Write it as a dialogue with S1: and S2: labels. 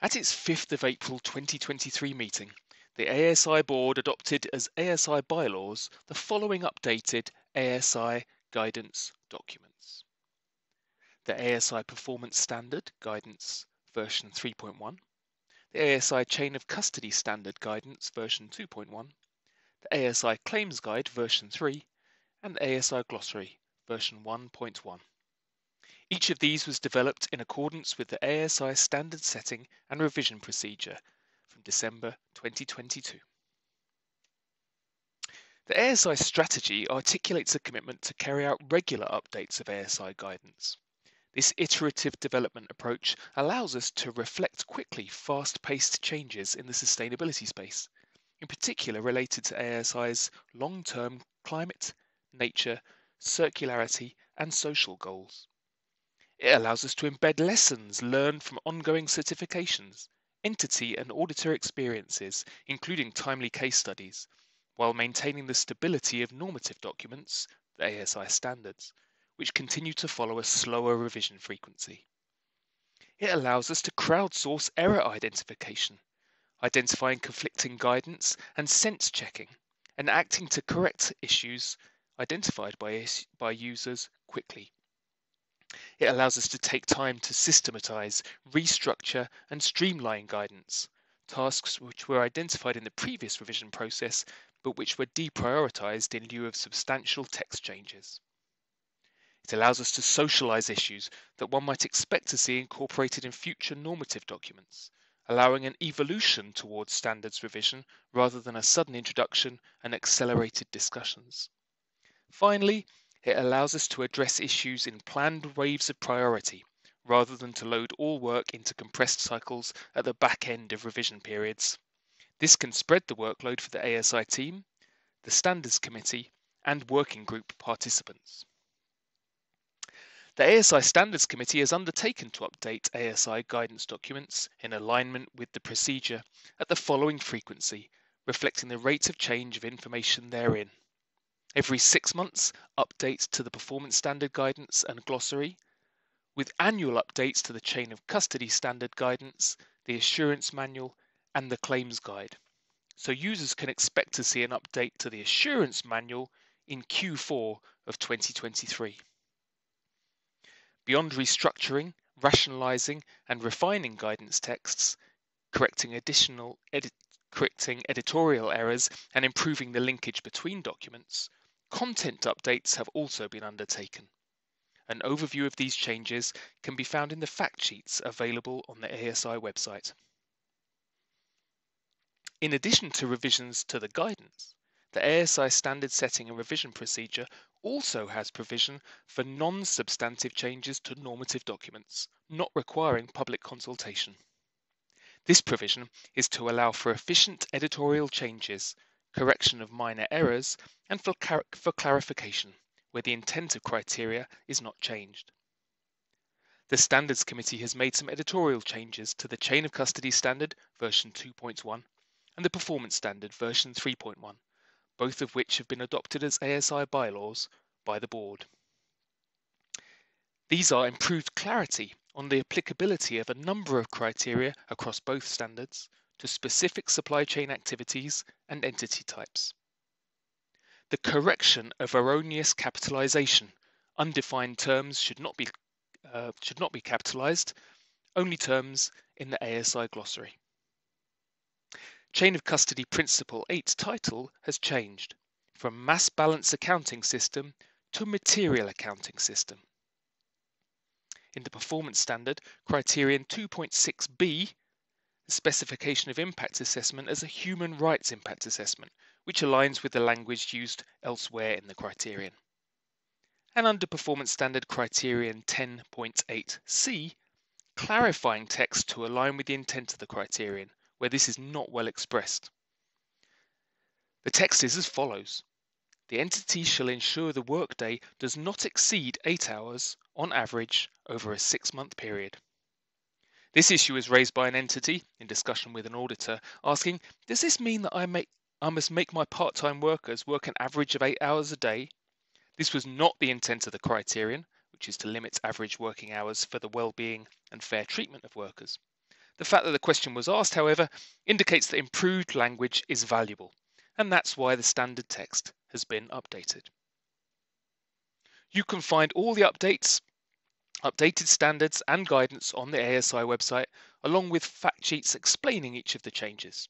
S1: At its 5th of April 2023 meeting, the ASI Board adopted as ASI By-Laws the following updated ASI guidance documents. The ASI Performance Standard Guidance version 3.1, the ASI Chain of Custody Standard Guidance version 2.1, the ASI Claims Guide version 3, and the ASI Glossary version 1.1. Each of these was developed in accordance with the ASI Standard Setting and Revision Procedure from December 2022. The ASI strategy articulates a commitment to carry out regular updates of ASI guidance. This iterative development approach allows us to reflect quickly fast-paced changes in the sustainability space, in particular related to ASI's long-term climate, nature, circularity, and social goals. It allows us to embed lessons learned from ongoing certifications, entity and auditor experiences, including timely case studies, while maintaining the stability of normative documents, the ASI standards, which continue to follow a slower revision frequency. It allows us to crowdsource error identification, identifying conflicting guidance and sense checking, and acting to correct issues identified by users quickly. It allows us to take time to systematize, restructure, and streamline guidance, tasks which were identified in the previous revision process, but which were deprioritized in lieu of substantial text changes. It allows us to socialize issues that one might expect to see incorporated in future normative documents, allowing an evolution towards standards revision rather than a sudden introduction and accelerated discussions. Finally, it allows us to address issues in planned waves of priority, rather than to load all work into compressed cycles at the back end of revision periods. This can spread the workload for the ASI team, the Standards Committee, and working group participants. The ASI Standards Committee has undertaken to update ASI guidance documents in alignment with the procedure at the following frequency, reflecting the rate of change of information therein. Every 6 months, updates to the Performance Standard Guidance and Glossary, with annual updates to the Chain of Custody Standard Guidance, the Assurance Manual, and the Claims Guide. So users can expect to see an update to the Assurance Manual in Q4 of 2023. Beyond restructuring, rationalizing, and refining guidance texts, correcting editorial errors, and improving the linkage between documents, content updates have also been undertaken. An overview of these changes can be found in the fact sheets available on the ASI website. In addition to revisions to the guidance, the ASI Standard Setting and Revision Procedure also has provision for non-substantive changes to normative documents, not requiring public consultation. This provision is to allow for efficient editorial changes, correction of minor errors, and for clarification, where the intent of criteria is not changed. The Standards Committee has made some editorial changes to the Chain of Custody Standard version 2.1 and the Performance Standard version 3.1, both of which have been adopted as ASI By-Laws by the Board. These are improved clarity on the applicability of a number of criteria across both standards to specific supply chain activities and entity types. The correction of erroneous capitalization. Undefined terms should not be capitalized, only terms in the ASI Glossary. Chain of Custody Principle 8 title has changed from Mass Balance Accounting System to Material Accounting System. In the Performance Standard, Criterion 2.6b, the specification of impact assessment as a human rights impact assessment, which aligns with the language used elsewhere in the criterion. And under Performance Standard Criterion 10.8c, clarifying text to align with the intent of the criterion, where this is not well expressed. The text is as follows. The entity shall ensure the workday does not exceed 8 hours on average over a 6-month period. This issue is raised by an entity in discussion with an auditor asking, does this mean that I must make my part-time workers work an average of 8 hours a day? This was not the intent of the criterion, which is to limit average working hours for the well-being and fair treatment of workers. The fact that the question was asked, however, indicates that improved language is valuable, and that's why the standard text has been updated. You can find all the updated standards and guidance on the ASI website, along with fact sheets explaining each of the changes.